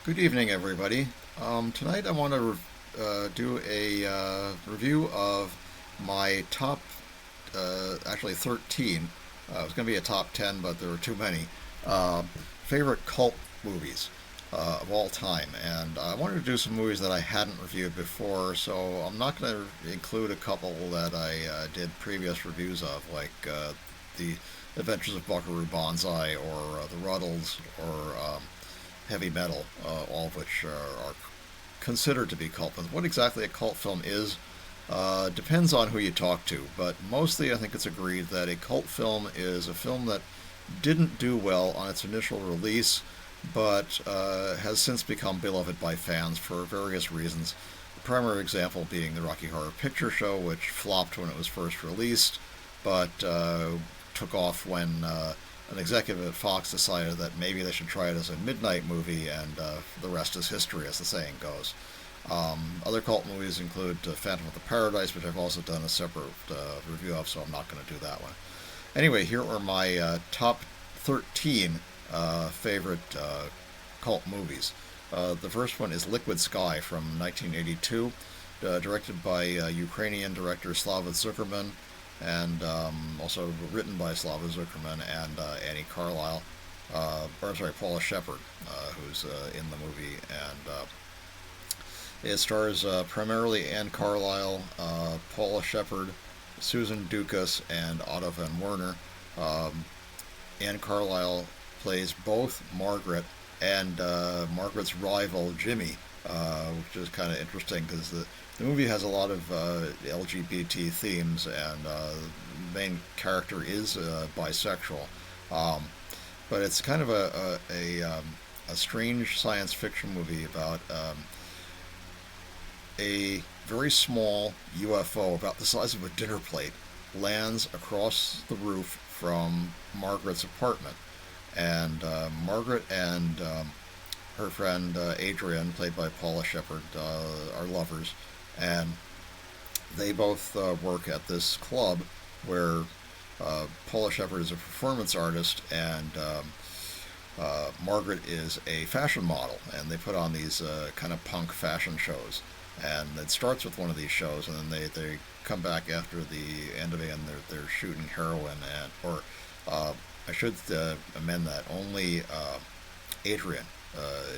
Good evening, everybody. Tonight I want to do a review of my top, actually 13. It was going to be a top 10, but there were too many. Uh, Favorite cult movies of all time. And I wanted to do some movies that I hadn't reviewed before, so I'm not going to include a couple that I did previous reviews of, like The Adventures of Buckaroo Banzai or The Ruddles or Heavy Metal, all of which are considered to be cult films. What exactly a cult film is depends on who you talk to, but mostly I think it's agreed that a cult film is a film that didn't do well on its initial release, but has since become beloved by fans for various reasons. The primary example being the Rocky Horror Picture Show, which flopped when it was first released, but took off when an executive at Fox decided that maybe they should try it as a midnight movie, and the rest is history, as the saying goes. Other cult movies include Phantom of the Paradise, which I've also done a separate review of, so I'm not going to do that one. Anyway, here are my top 13 favorite cult movies. The first one is Liquid Sky from 1982, directed by Ukrainian director Slava Zuckerman, and also written by Slava Zuckerman and Annie Carlisle. Or I'm sorry, Paula Shepard, who's in the movie, and it stars primarily Anne Carlisle, Paula Shepard, Susan Dukas, and Otto Van Werner. Um, Anne Carlisle plays both Margaret and Margaret's rival Jimmy, which is kind of interesting because the movie has a lot of LGBT themes, and the main character is bisexual. Um, but it's kind of a strange science fiction movie about a very small UFO about the size of a dinner plate lands across the roof from Margaret's apartment. And Margaret and her friend Adrian, played by Paula Shepard, are lovers. And they both work at this club where Paula Shepard is a performance artist, and Margaret is a fashion model, and they put on these kind of punk fashion shows. And it starts with one of these shows, and then they come back after the end of it, and they're shooting heroin, and or I should amend that. Only Adrian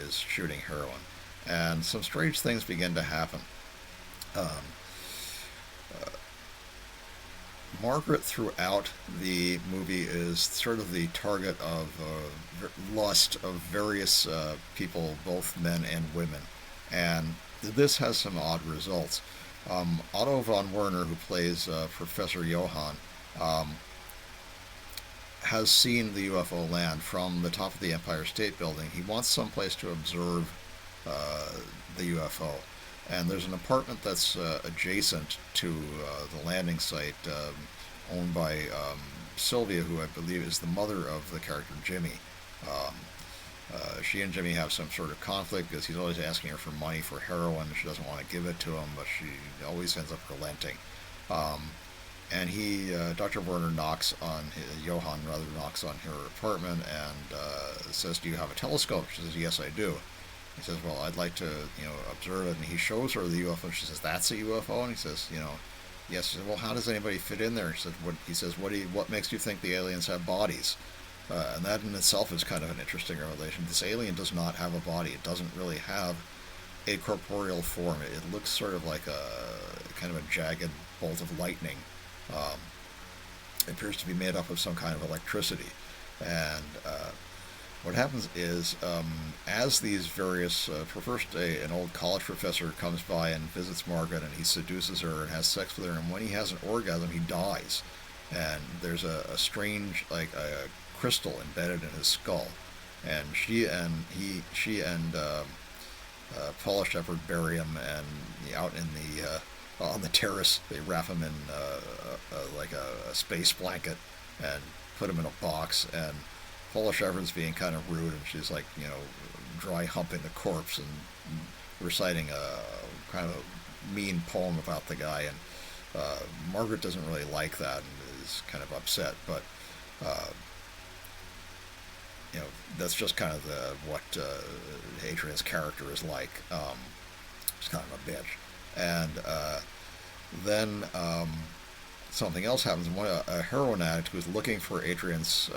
is shooting heroin, and some strange things begin to happen. Um, Margaret throughout the movie is sort of the target of lust of various people, both men and women, and this has some odd results. Otto von Werner, who plays Professor Johann, um, has seen the UFO land from the top of the Empire State Building. He wants someplace to observe uh, the UFO. And there's an apartment that's adjacent to the landing site, owned by Sylvia, who I believe is the mother of the character Jimmy. Um, she and Jimmy have some sort of conflict because he's always asking her for money for heroin. She doesn't want to give it to him, but she always ends up relenting. Um, and Dr. Werner knocks on Johann rather knocks on her apartment and says, "Do you have a telescope?" She says, "Yes, I do." He says, "Well, I'd like to, observe it." And he shows her the UFO. She says, "That's a UFO?" And he says, "Yes." She says, "Well, how does anybody fit in there?" He says, "What makes you think the aliens have bodies?" And that in itself is kind of an interesting revelation. This alien does not have a body. It doesn't really have a corporeal form. It looks sort of like a kind of a jagged bolt of lightning. Um, it appears to be made up of some kind of electricity. And what happens is, as these various, first an old college professor comes by and visits Margaret, and he seduces her and has sex with her, and when he has an orgasm, he dies. And there's a strange, like a crystal embedded in his skull. And she and Paula Shepard bury him, and out in the on the terrace they wrap him in like a space blanket and put him in a box. And Paula Shepard's being kind of rude, and she's like, dry humping the corpse and reciting a kind of a mean poem about the guy. And Margaret doesn't really like that and is kind of upset. But uh, you know, that's just kind of what Adrian's character is like. He's kind of a bitch. And then something else happens. A heroin addict who's looking for Adrian's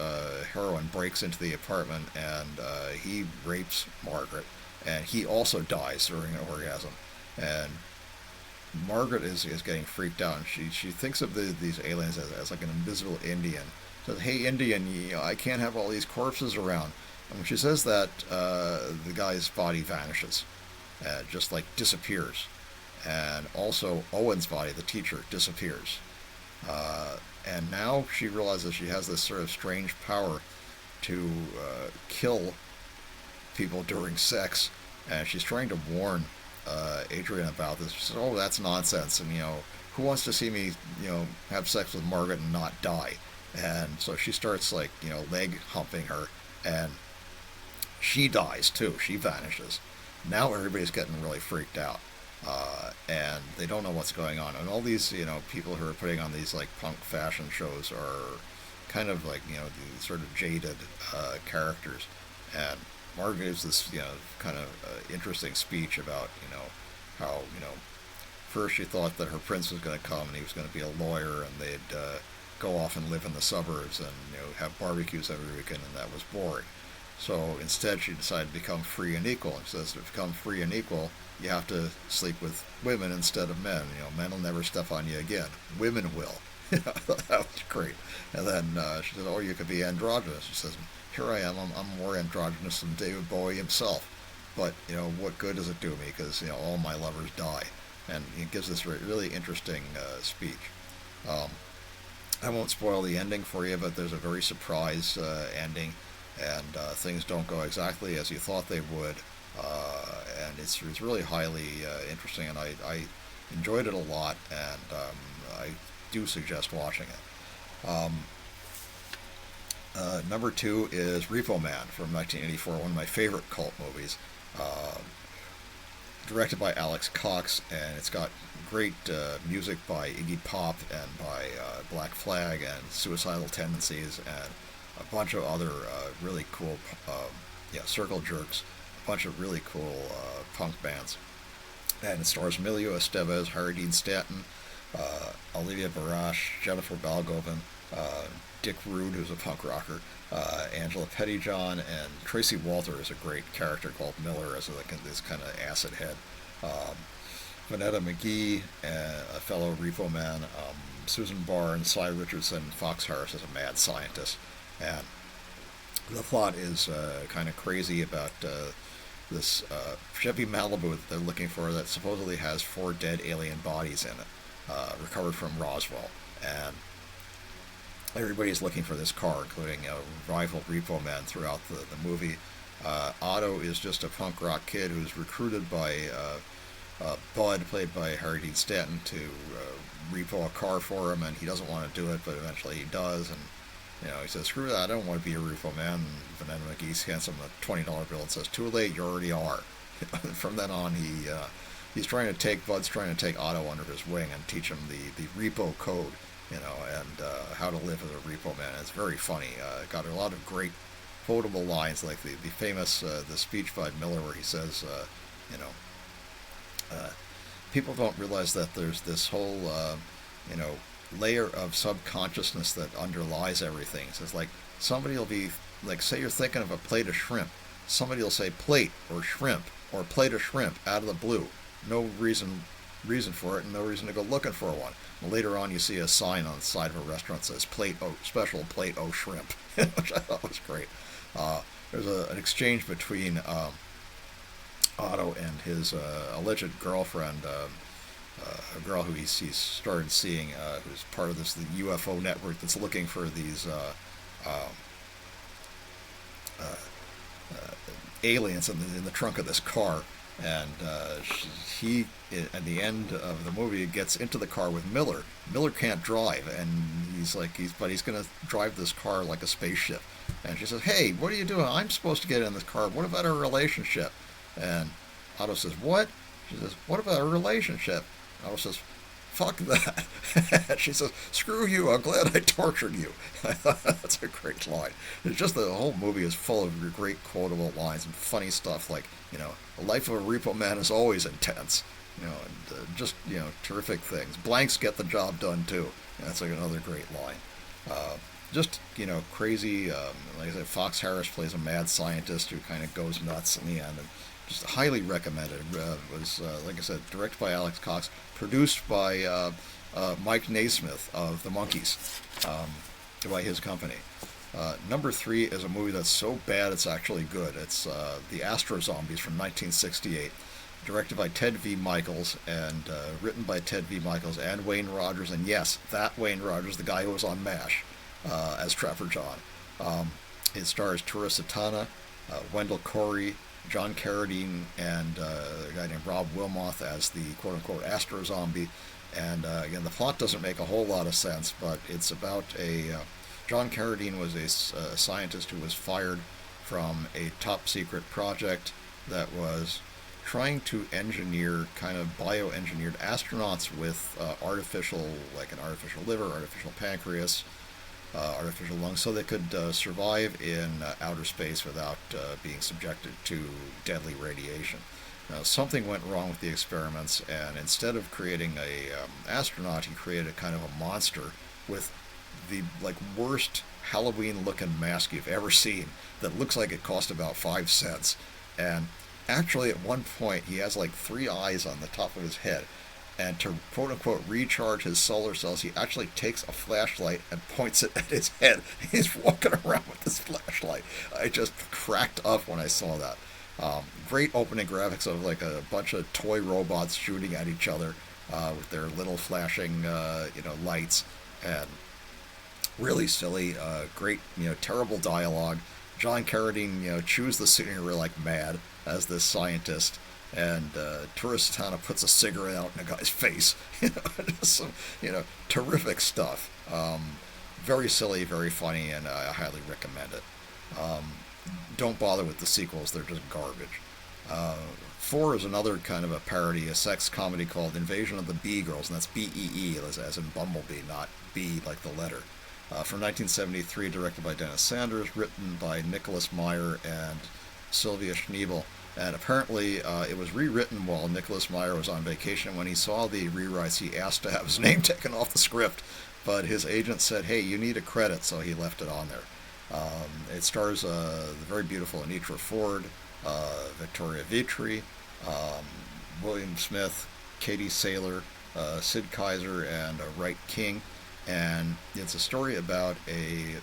heroin breaks into the apartment, and he rapes Margaret, and he also dies during an orgasm. And Margaret is getting freaked out, and she thinks of these aliens as like an invisible Indian. Says, "Hey, Indian, I can't have all these corpses around." And when she says that, the guy's body vanishes, just like disappears. And also Owen's body, the teacher, disappears. And now she realizes she has this sort of strange power to kill people during sex, and she's trying to warn Adrian about this. She says, "Oh, that's nonsense," and who wants to see me, have sex with Margaret and not die? And so she starts like, leg humping her, and she dies too. She vanishes. Now everybody's getting really freaked out. And they don't know what's going on. And all these, people who are putting on these like punk fashion shows are kind of like, these sort of jaded characters. And Margaret gives this, kind of interesting speech about, how, first she thought that her prince was going to come and he was going to be a lawyer, and they'd go off and live in the suburbs and, have barbecues every weekend, and that was boring. So instead, she decided to become free and equal. And says to become free and equal, you have to sleep with women instead of men. Men will never step on you again. Women will. That was great. And then she said, "Oh, you could be androgynous." She says, "Here I am. I'm more androgynous than David Bowie himself. But what good does it do me? Because all my lovers die." And he gives this really interesting speech. Um, I won't spoil the ending for you, but there's a very surprise ending, and things don't go exactly as you thought they would. And it's really highly interesting, and I enjoyed it a lot, and I do suggest watching it. Number two is Repo Man from 1984, one of my favorite cult movies. Uh, Directed by Alex Cox, and it's got great music by Iggy Pop and by Black Flag and Suicidal Tendencies and a bunch of other really cool, Circle Jerks, a bunch of really cool punk bands. And it stars Emilio Estevez, Harry Dean Stanton, Olivia Barash, Jennifer Balgovan, Dick Rude, who's a punk rocker, Angela Pettyjohn, and Tracy Walter is a great character called Miller as this kind of acid head. Vanetta McGee, a fellow Repo Man, Susan Barnes, Cy Richardson, Fox Harris is a mad scientist. And the plot is kind of crazy about this Chevy Malibu that they're looking for that supposedly has 4 dead alien bodies in it, recovered from Roswell. And everybody's looking for this car, including rival Repo Man throughout the movie. Otto is just a punk rock kid who's recruited by Bud, played by Harry Dean Stanton, to repo a car for him, and he doesn't want to do it, but eventually he does. And he says, "Screw that, I don't want to be a Repo Man." And Vanessa McGee hands him a $20 bill and says, "Too late, you already are." From then on, Bud's trying to take Otto under his wing and teach him the repo code, and how to live as a repo man. It's very funny. Got a lot of great quotable lines, like the famous the speech by Miller where he says, people don't realize that there's this whole, layer of subconsciousness that underlies everything. It says, like, somebody will be, like, say you're thinking of a plate of shrimp. Somebody will say plate or shrimp or plate of shrimp out of the blue. No reason for it, and no reason to go looking for one. And later on, you see a sign on the side of a restaurant that says special plate o shrimp, which I thought was great. There's an exchange between Otto and his alleged girlfriend, a girl who he started seeing, who's part of the UFO network that's looking for these aliens in the trunk of this car. And he, at the end of the movie, gets into the car with Miller. Miller can't drive, and he's going to drive this car like a spaceship. And she says, "Hey, what are you doing? I'm supposed to get in this car. What about our relationship?" And Otto says, "What?" She says, "What about our relationship?" Otto says, fuck that. She says, screw you, I'm glad I tortured you. I thought that's a great line. It's just the whole movie is full of great quotable lines and funny stuff like, the life of a repo man is always intense. And just, terrific things. Blanks get the job done too. That's like another great line. Just, crazy. Like I said, Fox Harris plays a mad scientist who kind of goes nuts in the end. And just highly recommended. It was, like I said, directed by Alex Cox, produced by Mike Naismith of the Monkees, by his company. Number 3 is a movie that's so bad it's actually good. It's The Astro Zombies from 1968, directed by Ted V. Michaels and written by Ted V. Michaels and Wayne Rogers. And yes, that Wayne Rogers, the guy who was on MASH as Trapper John. It stars Tura Satana, Wendell Corey, John Carradine, and a guy named Rob Wilmoth as the quote-unquote Astro Zombie. And again, the plot doesn't make a whole lot of sense, but it's about John Carradine was a scientist who was fired from a top-secret project that was trying to engineer kind of bioengineered astronauts with like an artificial liver, artificial pancreas, artificial lungs, so they could survive in outer space without being subjected to deadly radiation. Now, something went wrong with the experiments, and instead of creating a astronaut, he created a kind of a monster with the worst Halloween-looking mask you've ever seen that looks like it cost about 5 cents. And actually, at one point, he has 3 eyes on the top of his head. And to quote-unquote recharge his solar cells, he actually takes a flashlight and points it at his head. He's walking around with this flashlight. I just cracked up when I saw that. Great opening graphics of a bunch of toy robots shooting at each other with their little flashing, lights. And really silly, great, terrible dialogue. John Carradine, chews the scenery like mad as this scientist. And Tura Satana puts a cigarette out in a guy's face. Just some, terrific stuff. Very silly, very funny, and I highly recommend it. Don't bother with the sequels; they're just garbage. 4 is another kind of a parody, a sex comedy called Invasion of the Bee Girls, and that's B-E-E, as in Bumblebee, not B like the letter. From 1973, directed by Dennis Sanders, written by Nicholas Meyer and Sylvia Schneebel. And apparently, it was rewritten while Nicholas Meyer was on vacation. When he saw the rewrites, he asked to have his name taken off the script, but his agent said, "Hey, you need a credit," so he left it on there. It stars the very beautiful Anitra Ford, Victoria Vitri, William Smith, Katie Saylor, Sid Kaiser, and Wright King. And it's a story about a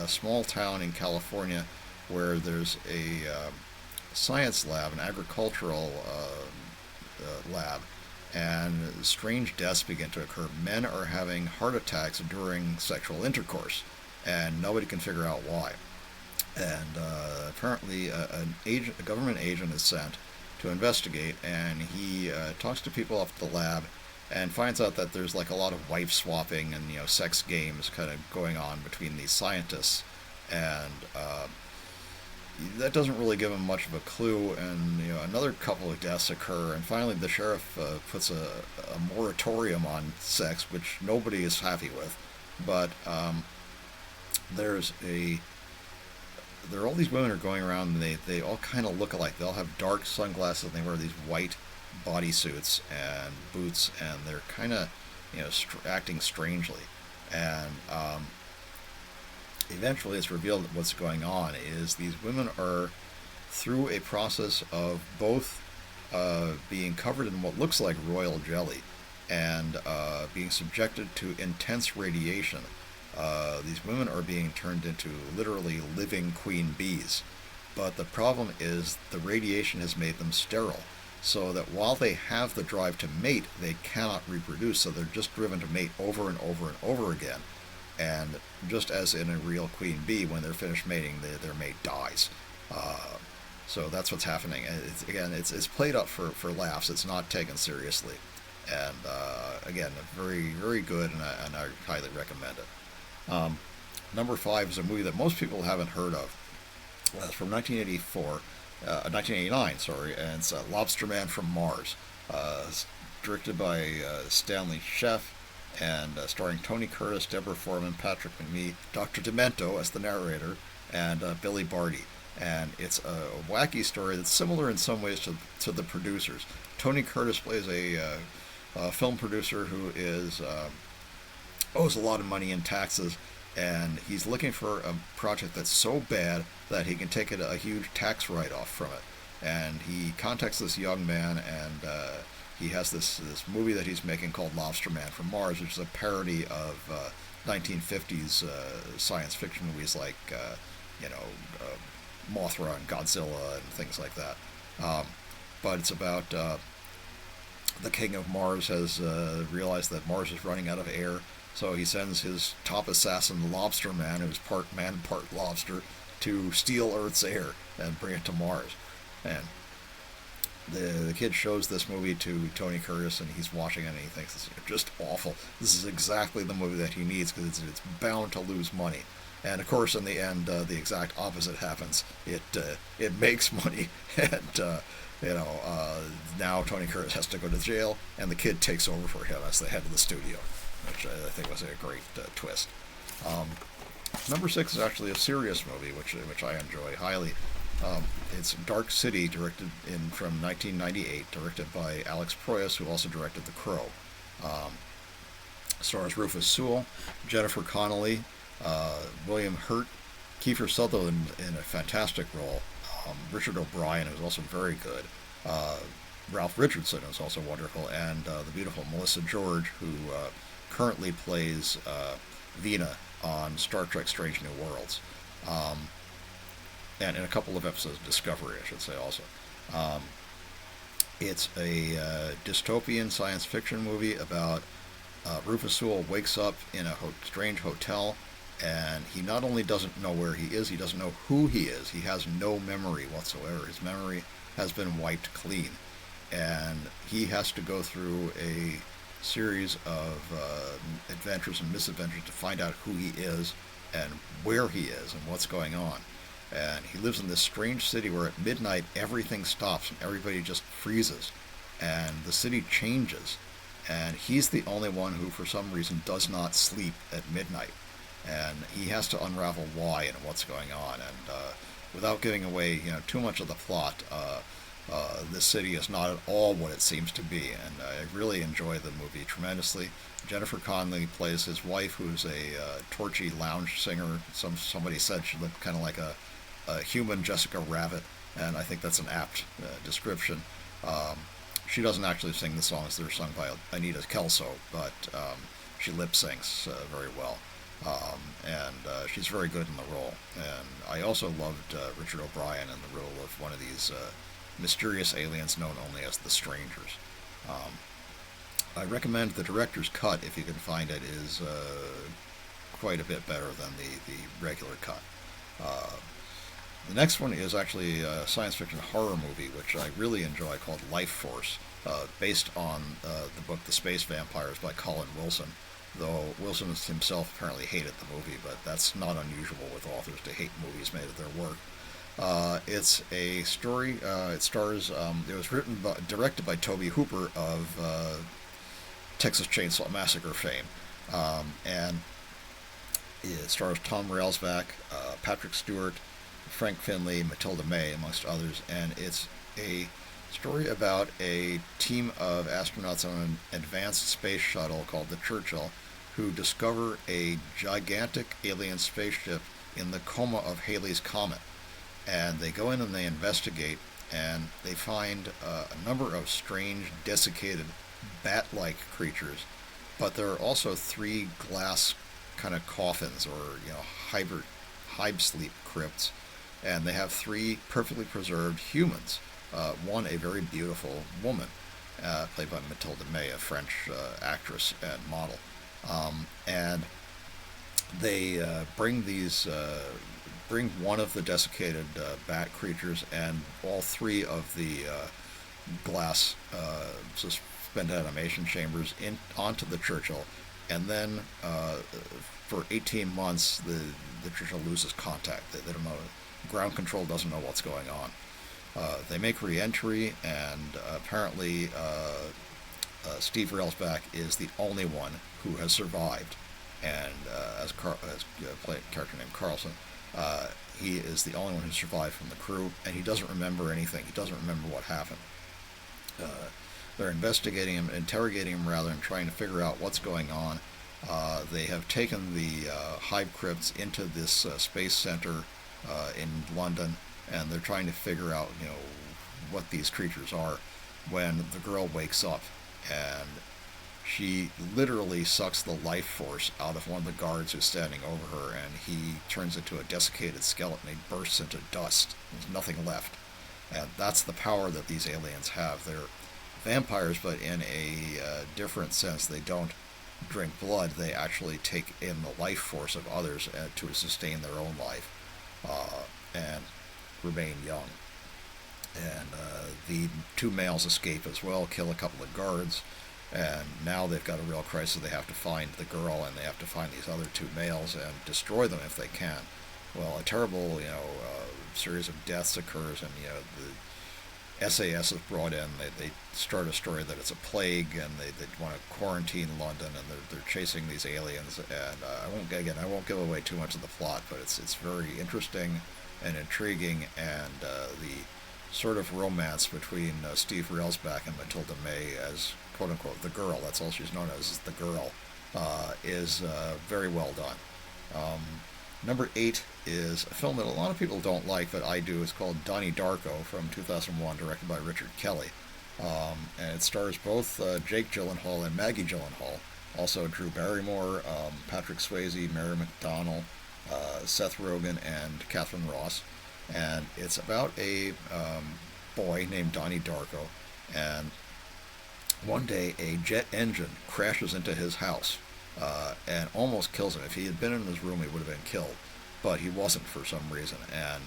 small town in California where there's a science lab, an agricultural lab, and strange deaths begin to occur. Men are having heart attacks during sexual intercourse, and nobody can figure out why. And apparently, a government agent is sent to investigate, and he talks to people up at the lab and finds out that there's a lot of wife swapping and sex games kind of going on between these scientists, and that doesn't really give him much of a clue. And another couple of deaths occur, and finally the sheriff puts a moratorium on sex, which nobody is happy with. But there are all these women are going around, and they all kind of look alike. They all have dark sunglasses, and they wear these white bodysuits and boots, and they're kind of acting strangely. And eventually it's revealed that what's going on is these women are through a process of both being covered in what looks like royal jelly and being subjected to intense radiation. These women are being turned into literally living queen bees. But the problem is the radiation has made them sterile, so that while they have the drive to mate, they cannot reproduce, so they're just driven to mate over and over and over again. And just as in a real queen bee, when they're finished mating, their mate dies. So that's what's happening. It's played up for laughs. It's not taken seriously. And again, very, very good, and I highly recommend it. Number 5 is a movie that most people haven't heard of. It's from 1989, sorry, and it's Lobster Man from Mars. directed by Stanley Sheff, and starring Tony Curtis, Deborah Foreman, Patrick McNee, Dr. Demento as the narrator, and Billy Barty. And it's a wacky story that's similar in some ways to The Producers. Tony Curtis plays a film producer who owes a lot of money in taxes, and he's looking for a project that's so bad that he can take a huge tax write-off from it. And he contacts this young man, and he has this movie that he's making called Lobster Man from Mars, which is a parody of 1950s science fiction movies like Mothra and Godzilla and things like that. But it's about the king of Mars has realized that Mars is running out of air, so he sends his top assassin, the Lobster Man, who's part man, part lobster, to steal Earth's air and bring it to Mars. And the kid shows this movie to Tony Curtis, and he's watching it, and he thinks it's just awful. This is exactly the movie that he needs because it's bound to lose money. And of course, in the end, the exact opposite happens. It makes money, and now Tony Curtis has to go to jail, and the kid takes over for him as the head of the studio, which I think was a great twist. Number 6 is actually a serious movie, which I enjoy highly. It's Dark City, from 1998, directed by Alex Proyas, who also directed The Crow. Stars Rufus Sewell, Jennifer Connelly, William Hurt, Kiefer Sutherland in a fantastic role, Richard O'Brien, who's also very good, Ralph Richardson, who's also wonderful, and the beautiful Melissa George, who currently plays Vina on Star Trek Strange New Worlds. And in a couple of episodes of Discovery, I should say also. It's a dystopian science fiction movie about Rufus Sewell wakes up in a strange hotel, and he not only doesn't know where he is, he doesn't know who he is. He has no memory whatsoever. His memory has been wiped clean. And he has to go through a series of adventures and misadventures to find out who he is and where he is and what's going on. And he lives in this strange city where at midnight everything stops and everybody just freezes. And the city changes. And he's the only one who, for some reason, does not sleep at midnight. And he has to unravel why and what's going on. And without giving away too much of the plot, this city is not at all what it seems to be. And I really enjoy the movie tremendously. Jennifer Connelly plays his wife, who's a torchy lounge singer. Somebody said she looked kind of like a human Jessica Rabbit, and I think that's an apt description. She doesn't actually sing the songs that are sung by Anita Kelso, but she lip syncs very well. And she's very good in the role. And I also loved Richard O'Brien in the role of one of these mysterious aliens known only as the Strangers. I recommend the director's cut, if you can find it, is quite a bit better than the regular cut. The next one is actually a science fiction horror movie, which I really enjoy, called Life Force, based on the book The Space Vampires by Colin Wilson, though Wilson himself apparently hated the movie, but that's not unusual with authors to hate movies made of their work. It's a story, it was directed by Tobe Hooper of Texas Chainsaw Massacre fame, and it stars Tom Railsback, Patrick Stewart, Frank Finley, Matilda May, amongst others, and it's a story about a team of astronauts on an advanced space shuttle called the Churchill, who discover a gigantic alien spaceship in the coma of Halley's Comet. And they go in and they investigate, and they find a number of strange, desiccated, bat-like creatures, but there are also 3 glass kind of coffins, or hibernate sleep crypts, and they have 3 perfectly preserved humans. One, a very beautiful woman, played by Matilda May, a French actress and model, and they bring one of the desiccated bat creatures and all 3 of the glass suspended animation chambers onto the Churchill, and then for 18 months the Churchill loses contact. They don't know. Ground control doesn't know what's going on. They make re-entry, and apparently Steve Railsback is the only one who has survived, and playing a character named Carlson, he is the only one who survived from the crew, and he doesn't remember anything. He doesn't remember what happened. They're investigating him, interrogating him rather, and trying to figure out what's going on. They have taken the hive crypts into this space center in London, and they're trying to figure out, what these creatures are. When the girl wakes up, and she literally sucks the life force out of one of the guards who's standing over her, and he turns into a desiccated skeleton. He bursts into dust. There's nothing left. And that's the power that these aliens have. They're vampires, but in a different sense. They don't drink blood. They actually take in the life force of others to sustain their own life and remain young. And the two males escape as well, kill a couple of guards, and now they've got a real crisis. They have to find the girl, and they have to find these other two males and destroy them if they can. Well, a terrible, series of deaths occurs, and the SAS is brought in. They start a story that it's a plague, and they want to quarantine London, and they're chasing these aliens. And I won't give away too much of the plot, but it's very interesting and intriguing, and the sort of romance between Steve Railsback and Matilda May as quote unquote the girl. That's all she's known as, is the girl. Is very well done. Number 8 is a film that a lot of people don't like, but I do. It's called Donnie Darko from 2001, directed by Richard Kelly. And it stars both Jake Gyllenhaal and Maggie Gyllenhaal. Also Drew Barrymore, Patrick Swayze, Mary McDonnell, Seth Rogen, and Catherine Ross. And it's about a boy named Donnie Darko. And one day a jet engine crashes into his house and almost kills him. If he had been in his room, he would have been killed, but he wasn't for some reason. And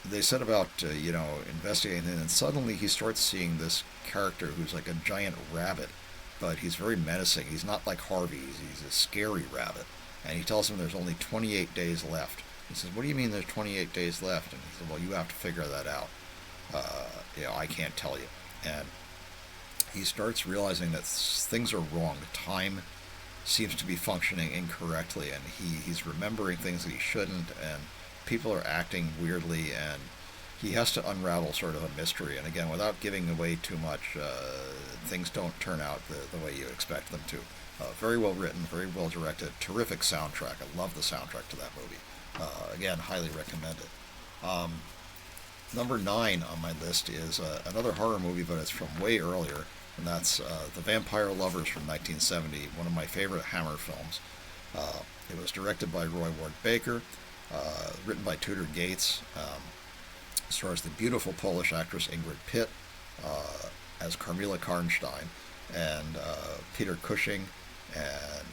they set about, investigating it, and suddenly he starts seeing this character who's like a giant rabbit, but he's very menacing. He's not like Harvey. He's a scary rabbit. And he tells him there's only 28 days left. He says, "What do you mean there's 28 days left?" And he said, "Well, you have to figure that out. I can't tell you." And he starts realizing that things are wrong. Time seems to be functioning incorrectly, and he's remembering things that he shouldn't, and people are acting weirdly, and he has to unravel sort of a mystery. And again, without giving away too much, things don't turn out the way you expect them to. Very well written, very well directed, terrific soundtrack. I love the soundtrack to that movie. Again, highly recommend it. Number 9 on my list is another horror movie, but it's from way earlier, and that's The Vampire Lovers from 1970, one of my favorite Hammer films. It was directed by Roy Ward Baker, written by Tudor Gates. Stars the beautiful Polish actress Ingrid Pitt as Carmilla Karnstein, and Peter Cushing, and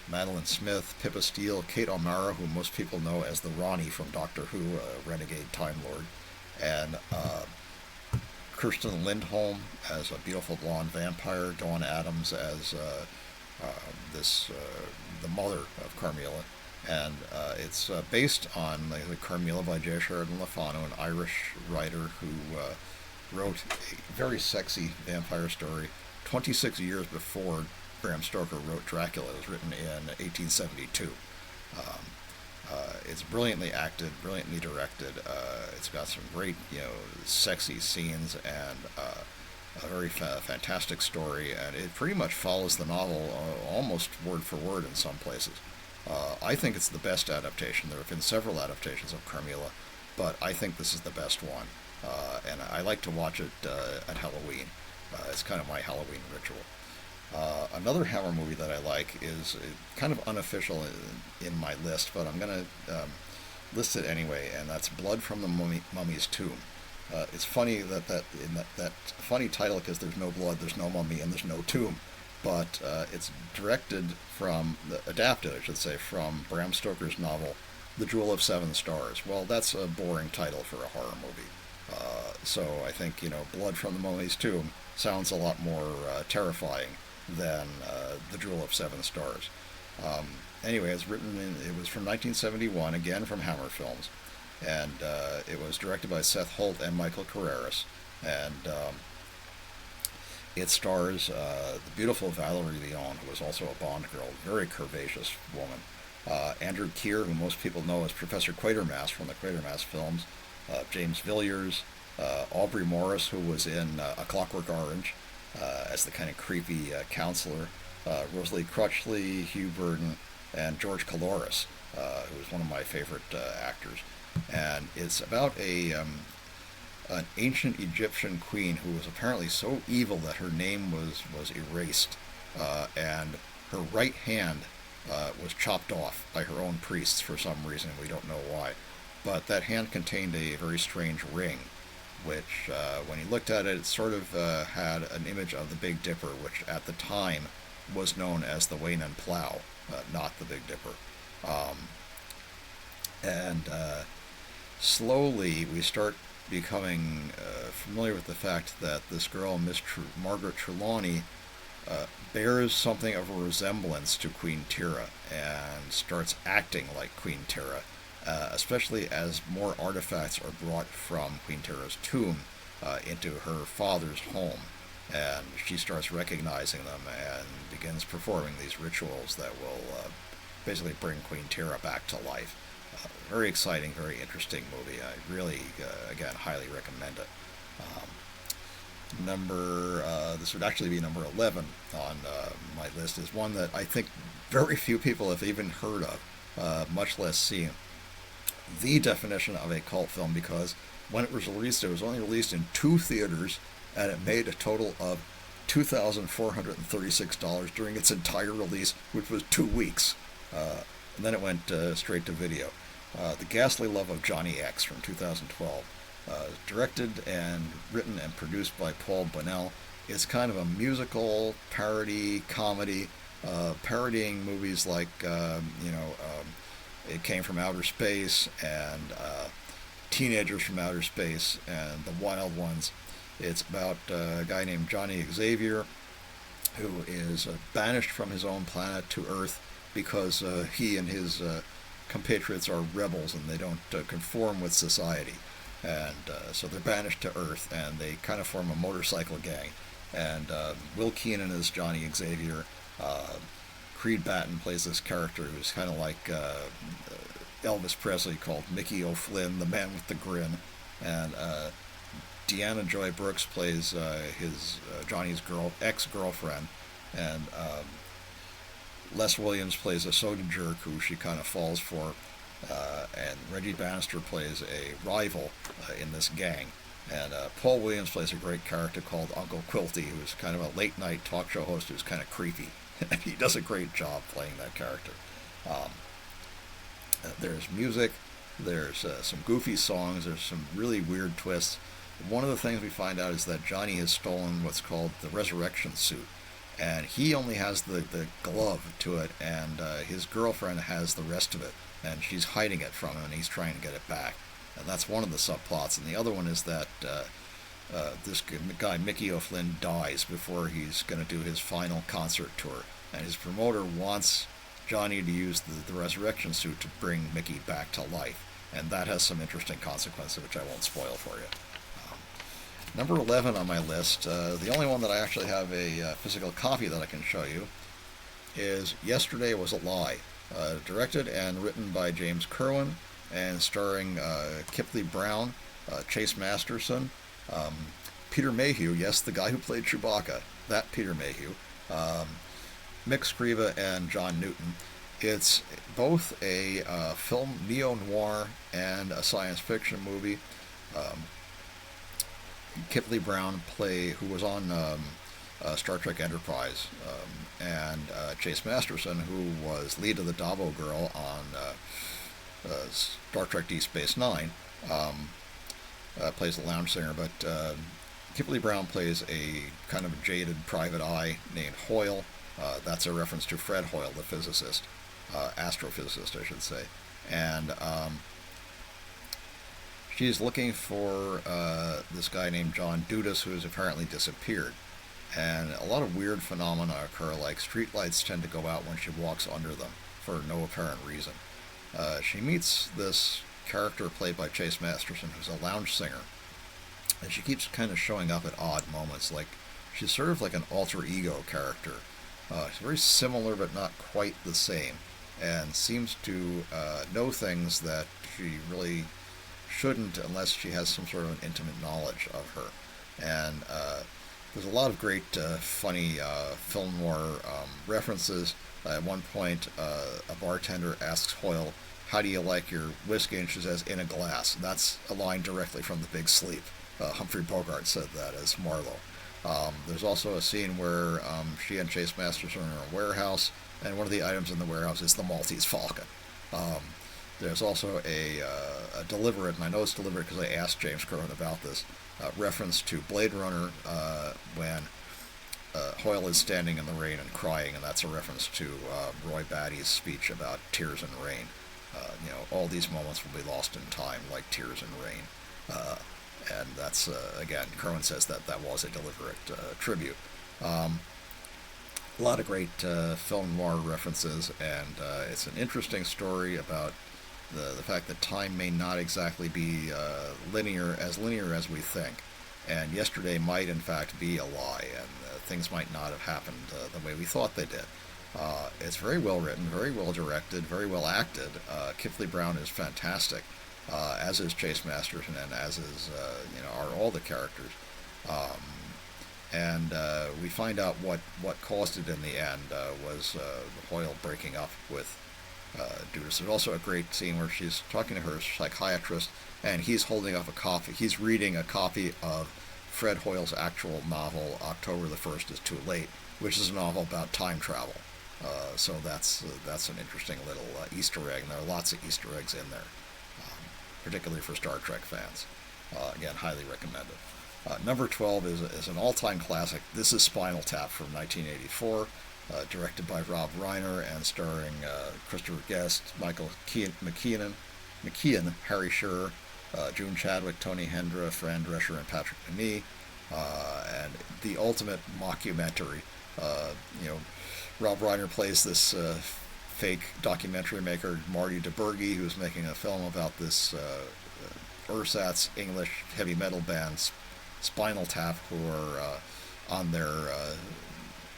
Madeline Smith, Pippa Steele, Kate O'Mara, who most people know as the Ronnie from Doctor Who, Renegade Time Lord, and Kirsten Lindholm as a beautiful blonde vampire, Dawn Adams as the mother of Carmilla, and it's based on the Carmilla by J. Sheridan Le Fanu, an Irish writer who wrote a very sexy vampire story 26 years before Bram Stoker wrote Dracula. It was written in 1872. It's brilliantly acted, brilliantly directed. It's got some great, sexy scenes, and a very fantastic story. And it pretty much follows the novel almost word for word in some places. I think it's the best adaptation. There have been several adaptations of Carmilla, but I think this is the best one. And I like to watch it at Halloween. It's kind of my Halloween ritual. Another Hammer movie that I like is kind of unofficial in my list, but I'm going to list it anyway, and that's Blood from the Mummy's Tomb. It's funny that funny title, because there's no blood, there's no mummy, and there's no tomb. But it's adapted, I should say, from Bram Stoker's novel, The Jewel of Seven Stars. Well, that's a boring title for a horror movie. So I think, Blood from the Mummy's Tomb sounds a lot more terrifying than The Jewel of Seven Stars. Anyway, it was from 1971, again from Hammer Films, and it was directed by Seth Holt and Michael Carreras, and It stars the beautiful Valerie Leon, who was also a Bond girl, very curvaceous woman. Andrew Keir, who most people know as Professor Quatermass from the Quatermass films. James Villiers, Aubrey Morris, who was in A Clockwork Orange as the kind of creepy counselor. Rosalie Crutchley, Hugh Burton, and George Coulouris, who was one of my favorite actors. And it's about an ancient Egyptian queen who was apparently so evil that her name was erased, and her right hand was chopped off by her own priests for some reason. We don't know why. But that hand contained a very strange ring, which, when he looked at it, it sort of had an image of the Big Dipper, which at the time was known as the Wannon Plough, not the Big Dipper. Um, and slowly we start becoming familiar with the fact that this girl, Margaret Trelawney, bears something of a resemblance to Queen Tira and starts acting like Queen Tira, especially as more artifacts are brought from Queen Tira's tomb into her father's home. And she starts recognizing them and begins performing these rituals that will basically bring Queen Tira back to life. Very exciting, very interesting movie. I really, again, highly recommend it. This would actually be number 11 on my list, is one that I think very few people have even heard of, much less seen. The definition of a cult film, because when it was only released in 2 theaters, and it made a total of $2,436 during its entire release, which was 2 weeks. And then it went straight to video. The Ghastly Love of Johnny X from 2012. Directed and written and produced by Paul Bunnell. It's kind of a musical parody comedy, parodying movies like It Came from Outer Space and Teenagers from Outer Space and The Wild Ones. It's about a guy named Johnny Xavier, who is banished from his own planet to Earth because he and his compatriots are rebels and they don't conform with society. And so they're banished to Earth, and they kind of form a motorcycle gang. And Will Keenan is Johnny Xavier. Creed Batten plays this character who's kind of like Elvis Presley, called Mickey O'Flynn, the man with the grin. And Deanna Joy Brooks plays his Johnny's ex-girlfriend. And Les Williams plays a soda jerk who she kind of falls for. And Reggie Bannister plays a rival in this gang. And Paul Williams plays a great character called Uncle Quilty, who's kind of a late-night talk show host who's kind of creepy. And he does a great job playing that character. There's music, there's some goofy songs, there's some really weird twists. One of the things we find out is that Johnny has stolen what's called the resurrection suit. And he only has the glove to it, and his girlfriend has the rest of it. And she's hiding it from him, and he's trying to get it back. And that's one of the subplots. And the other one is that this guy, Mickey O'Flynn, dies before he's going to do his final concert tour. And his promoter wants Johnny to use the resurrection suit to bring Mickey back to life. And that has some interesting consequences, which I won't spoil for you. Number 11 on my list, the only one that I actually have a physical copy that I can show you, is Yesterday Was a Lie. Directed and written by James Kerwin, and starring Kipley Brown, Chase Masterson, Peter Mayhew, yes, the guy who played Chewbacca, that Peter Mayhew, Mick Scriva, and John Newton. It's both a film neo-noir and a science fiction movie. Kipley Brown who was on Star Trek Enterprise, and Chase Masterson, who was lead of the Dabo Girl on Star Trek Deep Space Nine, plays the lounge singer. But Kipley Brown plays a kind of jaded private eye named Hoyle. That's a reference to Fred Hoyle, the physicist, astrophysicist, I should say. And she's looking for this guy named John Dudas, who has apparently disappeared. And a lot of weird phenomena occur, like streetlights tend to go out when she walks under them for no apparent reason. She meets this character played by Chase Masterson, who's a lounge singer, and she keeps kind of showing up at odd moments. Like, she's sort of like an alter ego character. She's very similar but not quite the same, and seems to know things that she really shouldn't unless she has some sort of an intimate knowledge of her. And there's a lot of great, funny film noir references. At one point, a bartender asks Hoyle, "How do you like your whiskey?" And she says, "In a glass." And that's a line directly from The Big Sleep. Humphrey Bogart said that as Marlowe. There's also a scene where she and Chase Masters are in a warehouse, and one of the items in the warehouse is the Maltese Falcon. Um, there's also a deliberate, and I know it's deliberate because I asked James Cronin about this, reference to Blade Runner when Hoyle is standing in the rain and crying, and that's a reference to Roy Batty's speech about tears and rain. All these moments will be lost in time, like tears and rain. And that's, again, Cronin says that was a deliberate tribute. A lot of great film noir references, and it's an interesting story about the fact that time may not exactly be linear as we think. And yesterday might, in fact, be a lie, and things might not have happened the way we thought they did. It's very well written, very well directed, very well acted. Kifley Brown is fantastic, as is Chase Masterson, and as is are all the characters. And we find out what caused it in the end was Hoyle breaking up with Dudas. There's also a great scene where she's talking to her psychiatrist, and he's holding up a copy. He's reading a copy of Fred Hoyle's actual novel, October the 1st is Too Late, which is a novel about time travel. So that's an interesting little Easter egg, and there are lots of Easter eggs in there, particularly for Star Trek fans. Again, highly recommended. Number 12 is an all-time classic. This is Spinal Tap from 1984, directed by Rob Reiner and starring Christopher Guest, Michael McKeon, Harry Shearer, June Chadwick, Tony Hendra, Fran Drescher, and Patrick Denea. And the ultimate mockumentary. Rob Reiner plays this fake documentary maker, Marty DeBurgi, who's making a film about this ersatz English heavy metal band, Spinal Tap, who are on their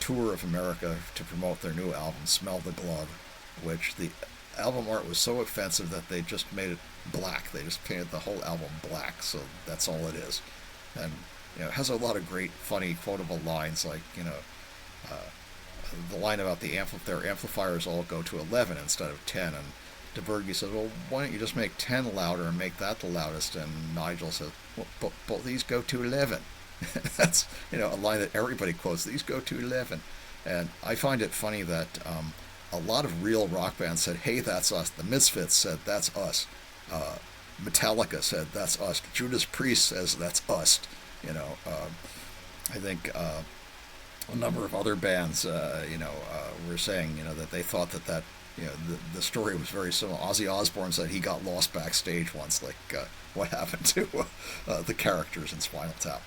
tour of America to promote their new album, Smell the Glove, which the album art was so offensive that they just made it black. They just painted the whole album black, so that's all it is. And it has a lot of great, funny, quotable lines, like the line about their amplifiers all go to 11 instead of 10, and DeBurgi says, "Well, why don't you just make 10 louder and make that the loudest?" And Nigel says, "Well, but these go to 11." That's a line that everybody quotes. These go to 11, and I find it funny that a lot of real rock bands said, "Hey, that's us." The Misfits said, "That's us." Metallica said, "That's us." Judas Priest says, "That's us." I think a number of other bands, were saying, that they thought that the story was very similar. Ozzy Osbourne said he got lost backstage once, like what happened to the characters in Spinal Tap.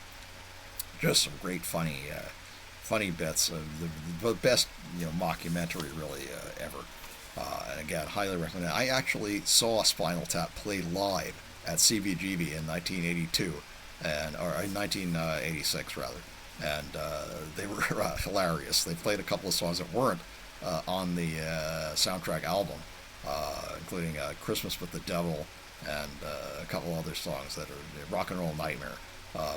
Just some great funny bits. The best mockumentary really ever. And again, highly recommend it. I actually saw Spinal Tap play live at CBGB in 1982, or in 1986 rather, and they were hilarious. They played a couple of songs that weren't on the soundtrack album, including "Christmas with the Devil" and a couple other songs that are "Rock and Roll Nightmare,"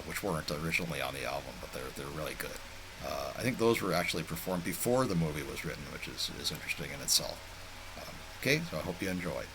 which weren't originally on the album, but they're really good. I think those were actually performed before the movie was written, which is interesting in itself. Okay, so I hope you enjoy.